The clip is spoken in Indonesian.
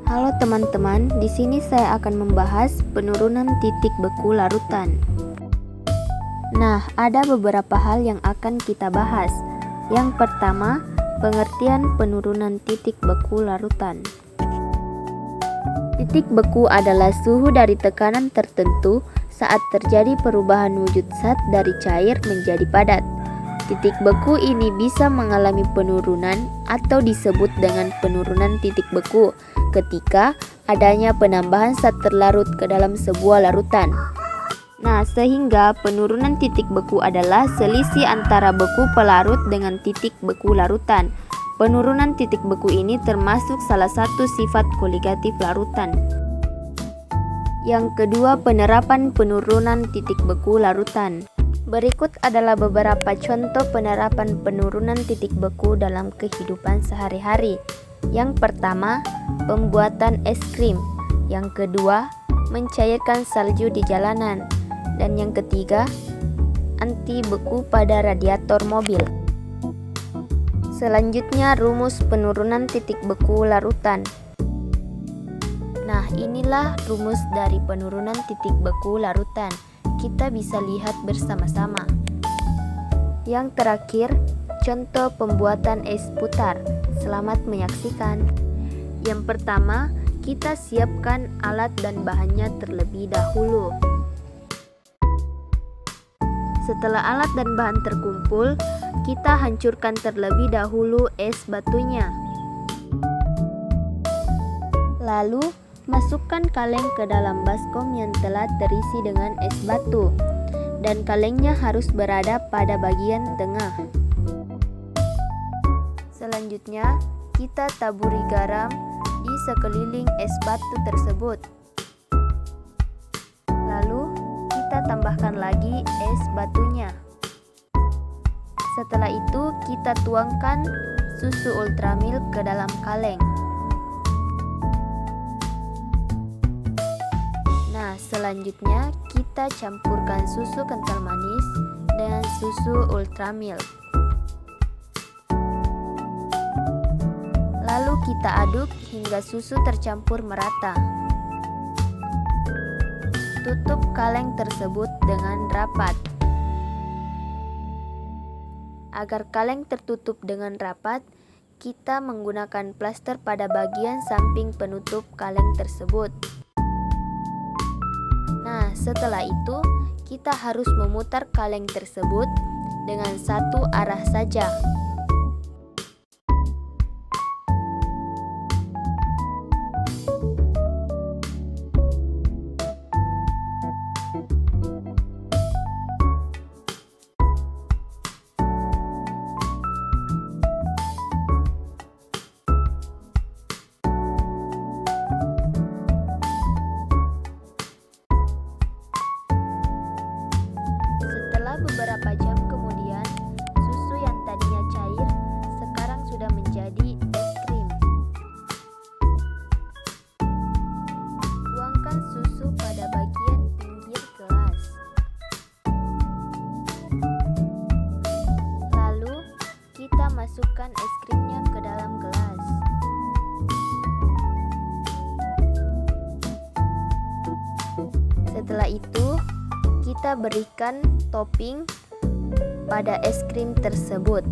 Halo teman-teman, di sini saya akan membahas penurunan titik beku larutan. Nah, ada beberapa hal yang akan kita bahas. Yang pertama, pengertian penurunan titik beku larutan. Titik beku adalah suhu dari tekanan tertentu saat terjadi perubahan wujud zat dari cair menjadi padat. Titik beku ini bisa mengalami penurunan atau disebut dengan penurunan titik beku ketika adanya penambahan zat terlarut ke dalam sebuah larutan. Nah, sehingga penurunan titik beku adalah selisih antara beku pelarut dengan titik beku larutan. Penurunan titik beku ini termasuk salah satu sifat koligatif larutan. Yang kedua, penerapan penurunan titik beku larutan. Berikut adalah beberapa contoh penerapan penurunan titik beku dalam kehidupan sehari-hari. Yang pertama, pembuatan es krim. Yang kedua, mencairkan salju di jalanan. Dan yang ketiga, anti beku pada radiator mobil. Selanjutnya, rumus penurunan titik beku larutan. Nah, inilah rumus dari penurunan titik beku larutan. Kita bisa lihat bersama-sama. Yang terakhir, contoh pembuatan es putar. Selamat menyaksikan. Yang pertama, kita siapkan alat dan bahannya terlebih dahulu. Setelah alat dan bahan terkumpul, kita hancurkan terlebih dahulu es batunya. Lalu, masukkan kaleng ke dalam baskom yang telah terisi dengan es batu, dan kalengnya harus berada pada bagian tengah. Selanjutnya, kita taburi garam di sekeliling es batu tersebut. Lalu, kita tambahkan lagi es batunya. Setelah itu, kita tuangkan susu ultramilk ke dalam kaleng. Nah, selanjutnya kita campurkan susu kental manis dengan susu ultramilk. Lalu kita aduk hingga susu tercampur merata. Tutup kaleng tersebut dengan rapat. Agar kaleng tertutup dengan rapat, kita menggunakan plaster pada bagian samping penutup kaleng tersebut. Nah, setelah itu, kita harus memutar kaleng tersebut dengan satu arah saja. Beberapa jam kemudian, susu yang tadinya cair sekarang sudah menjadi es krim. Tuangkan susu pada bagian pinggir gelas. Lalu, kita masukkan es krimnya ke dalam gelas. Setelah itu, kita berikan topping pada es krim tersebut.